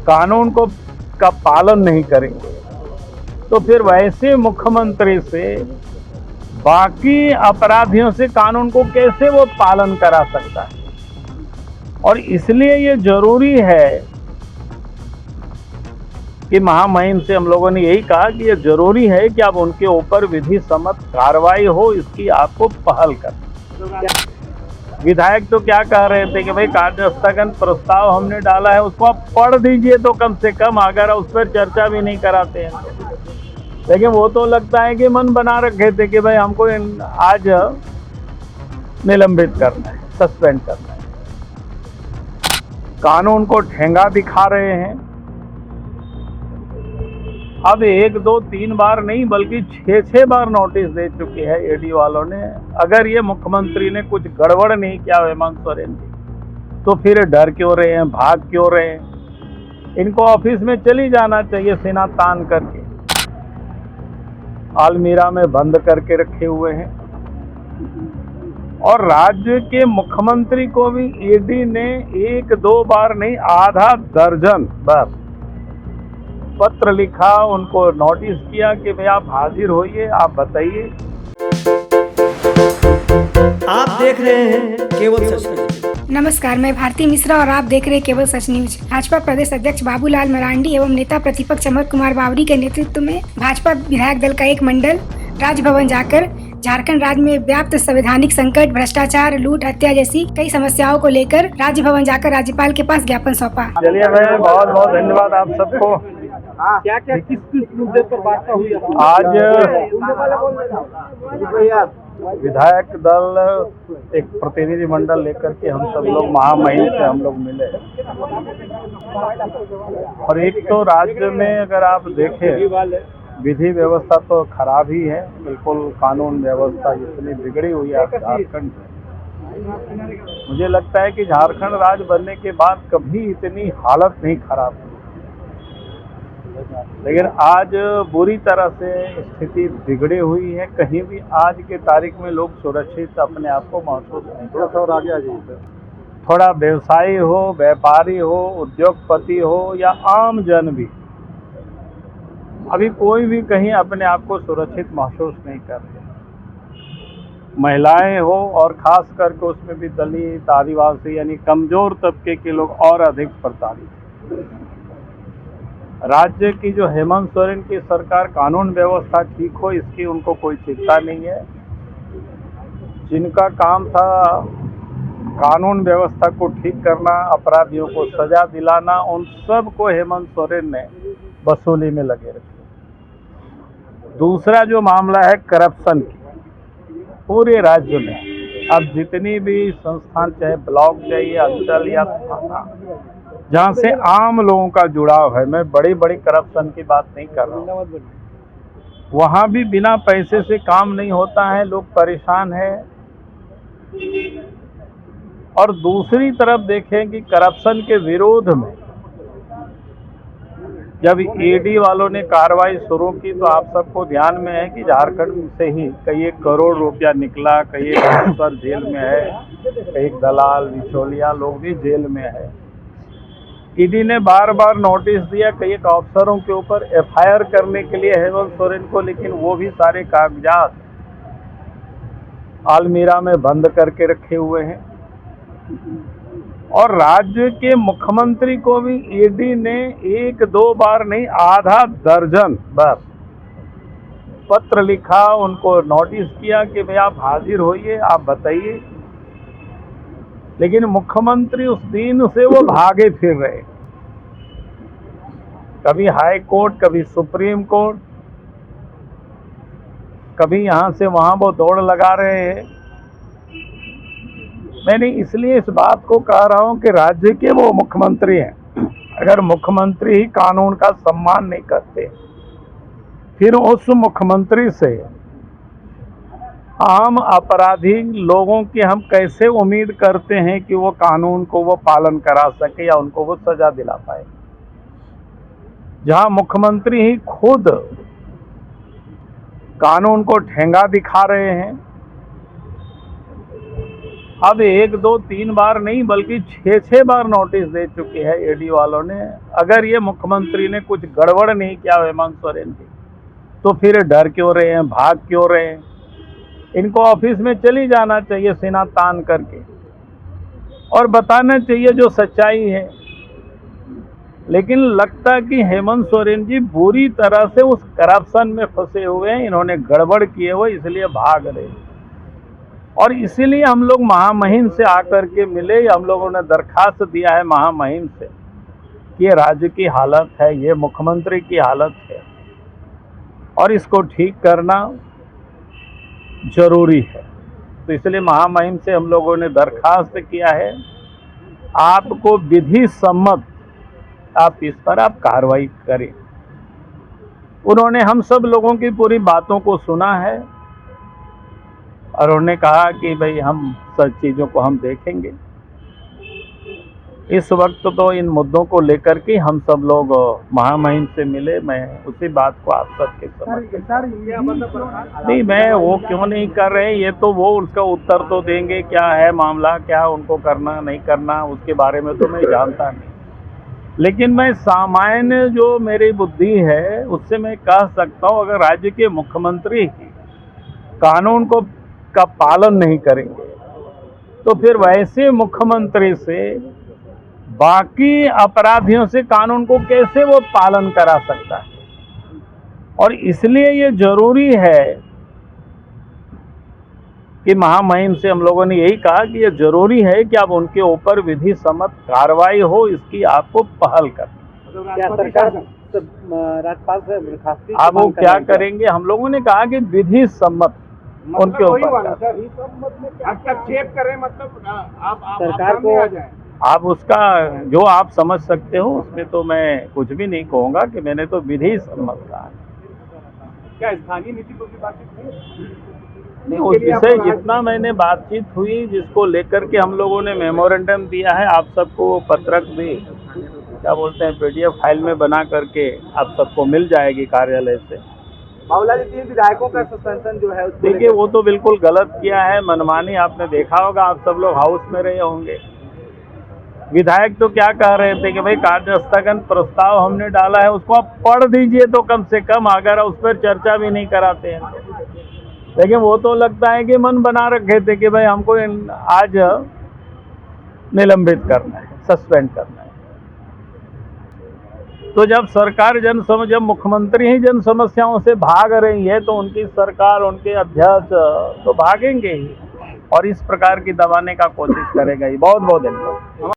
कानून को का पालन नहीं करेंगे तो फिर वैसे मुख्यमंत्री से बाकी अपराधियों से कानून को कैसे वो पालन करा सकता है। और इसलिए ये जरूरी है कि महामहिम से हम लोगों ने यही कहा कि ये जरूरी है कि अब उनके ऊपर विधि सम्मत कार्रवाई हो, इसकी आपको पहल करना। विधायक तो क्या कह रहे थे कि भाई कार्यस्थगन प्रस्ताव हमने डाला है, उसको आप पढ़ दीजिए तो कम से कम, अगर उस पर चर्चा भी नहीं कराते हैं। लेकिन वो तो लगता है कि मन बना रखे थे कि भाई हमको आज निलंबित करना है, सस्पेंड करना है। कानून को ठेंगा दिखा रहे हैं। अब 1, 2, 3 बार नहीं बल्कि 6 बार नोटिस दे चुकी है ईडी वालों ने। अगर ये मुख्यमंत्री ने कुछ गड़बड़ नहीं किया हेमंत सोरेन जी, तो फिर डर क्यों रहे हैं, भाग क्यों रहे हैं? इनको ऑफिस में चली जाना चाहिए सीना तान करके। आलमीरा में बंद करके रखे हुए हैं। और राज्य के मुख्यमंत्री को भी ईडी ने 1, 2 बार नहीं, आधा दर्जन बार पत्र लिखा, उनको नोटिस किया कि भाई आप हाजिर होइए, आप बताइए। आप देख रहे हैं केवल सच न्यूज। नमस्कार, मैं भारती मिश्रा और आप देख रहे हैं केवल सच न्यूज। भाजपा प्रदेश अध्यक्ष बाबूलाल मरांडी एवं नेता प्रतिपक्ष अमर कुमार बावरी के नेतृत्व में भाजपा विधायक दल का एक मंडल राजभवन जाकर झारखंड राज्य में व्याप्त संवैधानिक संकट, भ्रष्टाचार, लूट, हत्या जैसी कई समस्याओं को लेकर राजभवन जाकर राज्यपाल के पास ज्ञापन सौंपा। चलिए भाई, बहुत बहुत धन्यवाद आप सबको। क्या क्या किस मुद्दे पर वार्ता हुई? आज विधायक दल एक प्रतिनिधि मंडल लेकर के हम सब लोग महामहिम से हम लोग मिले। और एक तो राज्य में अगर आप देखें, विधि व्यवस्था तो खराब ही है, बिल्कुल कानून व्यवस्था इतनी बिगड़ी हुई है झारखंड में। मुझे लगता है कि झारखंड राज्य बनने के बाद कभी इतनी हालत नहीं खराब हुई। लेकिन आज बुरी तरह से स्थिति बिगड़ी हुई है। कहीं भी आज के तारीख में लोग सुरक्षित अपने आप को महसूस नहीं करते। थोड़ा व्यवसायी हो, व्यापारी हो, उद्योगपति हो या आम जन भी, अभी कोई भी कहीं अपने आप को सुरक्षित महसूस नहीं कर रहे। महिलाएं हो और खास करके उसमें भी दलित, आदिवासी यानी कमजोर तबके के लोग और अधिक प्रताड़ित। राज्य की जो हेमंत सोरेन की सरकार कानून व्यवस्था ठीक हो, इसकी उनको कोई चिंता नहीं है। जिनका काम था कानून व्यवस्था को ठीक करना, अपराधियों को सजा दिलाना, उन सब को हेमंत सोरेन ने वसूली में लगे रखे। दूसरा जो मामला है करप्शन की, पूरे राज्य में अब जितनी भी संस्थान, चाहे ब्लॉक चाहिए, अंचल या थाना, जहाँ से आम लोगों का जुड़ाव है, मैं बड़ी बड़ी करप्शन की बात नहीं कर रहा हूँ, वहाँ भी बिना पैसे से काम नहीं होता है, लोग परेशान हैं। और दूसरी तरफ देखें कि करप्शन के विरोध में जब ईडी वालों ने कार्रवाई शुरू की तो आप सबको ध्यान में है कि झारखंड से ही कई 1 करोड़ रुपया निकला, कई एक अफसर जेल में है, कई दलाल, बिचौलिया लोग भी जेल में है। ईडी ने बार बार नोटिस दिया कई एक अफसरों के ऊपर एफआईआर करने के लिए हेमंत सोरेन को, लेकिन वो भी सारे कागजात आलमीरा में बंद करके रखे हुए हैं। और राज्य के मुख्यमंत्री को भी ईडी ने 1, 2 बार नहीं, आधा दर्जन बार पत्र लिखा, उनको नोटिस किया कि भाई आप हाजिर होइए, आप बताइए। लेकिन मुख्यमंत्री उस दिन से वो भागे फिर रहे, कभी हाई कोर्ट, कभी सुप्रीम कोर्ट, कभी यहाँ से वहाँ वो दौड़ लगा रहे हैं। मैंने इसलिए इस बात को कह रहा हूँ कि राज्य के वो मुख्यमंत्री हैं, अगर मुख्यमंत्री ही कानून का सम्मान नहीं करते, फिर उस मुख्यमंत्री से आम अपराधी लोगों की हम कैसे उम्मीद करते हैं कि वो कानून को वो पालन करा सके या उनको वो सजा दिला पाए, जहां मुख्यमंत्री ही खुद कानून को ठेंगा दिखा रहे हैं। अब 1 2 3 बार नहीं बल्कि 6 बार नोटिस दे चुके हैं ईडी वालों ने। अगर ये मुख्यमंत्री ने कुछ गड़बड़ नहीं किया हेमंत सोरेन की, तो फिर डर क्यों रहे हैं, भाग क्यों रहे हैं? इनको ऑफिस में चली जाना चाहिए सीना तान करके और बताना चाहिए जो सच्चाई है। लेकिन लगता कि हेमंत सोरेन जी बुरी तरह से उस करप्शन में फंसे हुए हैं, इन्होंने गड़बड़ किए हुए इसलिए भाग रहे हैं। और इसीलिए हम लोग महामहिम से आकर के मिले, हम लोगों ने दरखास्त दिया है महामहिम से कि ये राज्य की हालत है, ये मुख्यमंत्री की हालत है और इसको ठीक करना जरूरी है। तो इसलिए महामहिम से हम लोगों ने दरखास्त किया है, आपको विधि सम्मत आप इस पर आप कार्रवाई करें। उन्होंने हम सब लोगों की पूरी बातों को सुना है और उन्होंने कहा कि भाई हम सब चीज़ों को हम देखेंगे। इस वक्त तो इन मुद्दों को लेकर के हम सब लोग महामहिम से मिले। मैं उसी बात को आप सबके समझ नहीं, मैं वो क्यों नहीं कर रहे, ये तो वो उसका उत्तर तो देंगे, क्या है मामला, क्या उनको करना नहीं करना, उसके बारे में तो मैं जानता नहीं। लेकिन मैं सामान्य जो मेरी बुद्धि है उससे मैं कह सकता हूँ, अगर राज्य के मुख्यमंत्री कानून का पालन नहीं करेंगे तो फिर वैसे मुख्यमंत्री से बाकी अपराधियों से कानून को कैसे वो पालन करा सकता है। और इसलिए ये जरूरी है कि महामहिम से हम लोगों ने यही कहा कि ये जरूरी है कि अब उनके ऊपर विधि सम्मत कार्रवाई हो, इसकी आपको पहल करनी। क्या सरकार राज्यपाल से दरखास्त की अब वो क्या करेंगे, हम लोगों ने कहा कि विधि सम्मत उनके ऊपर हस्तक्षेप करें, मतलब आप सरकार को आ जाए। आप उसका जो आप समझ सकते हो उसमें तो मैं कुछ भी नहीं कहूँगा कि मैंने तो विधि सम्मत कहा। क्या स्थानीय नीति पर भी बातचीत हुई? नहीं, उस विषय जितना मैंने बातचीत हुई, जिसको लेकर के हम लोगों ने मेमोरेंडम दिया है, आप सबको पत्रक भी क्या बोलते हैं PDF फाइल में बना करके आप सबको मिल जाएगी कार्यालय से। बाबूलाल जी, 3 विधायकों का सस्पेंशन जो है देखिए वो तो बिल्कुल गलत किया है, मनमानी। आपने देखा होगा, आप सब लोग हाउस में रहे होंगे। विधायक तो क्या कह रहे थे कि भाई कार्य स्थगन प्रस्ताव हमने डाला है, उसको आप पढ़ दीजिए तो कम से कम, अगर उस पर चर्चा भी नहीं कराते हैं। लेकिन वो तो लगता है कि मन बना रखे थे कि भाई हमको आज निलंबित करना है, सस्पेंड करना है। तो जब सरकार जब मुख्यमंत्री ही जन समस्याओं से भाग रही है तो उनकी सरकार, उनके अध्यक्ष तो भागेंगे ही और इस प्रकार की दबाने का कोशिश करेगा ही। बहुत बहुत धन्यवाद।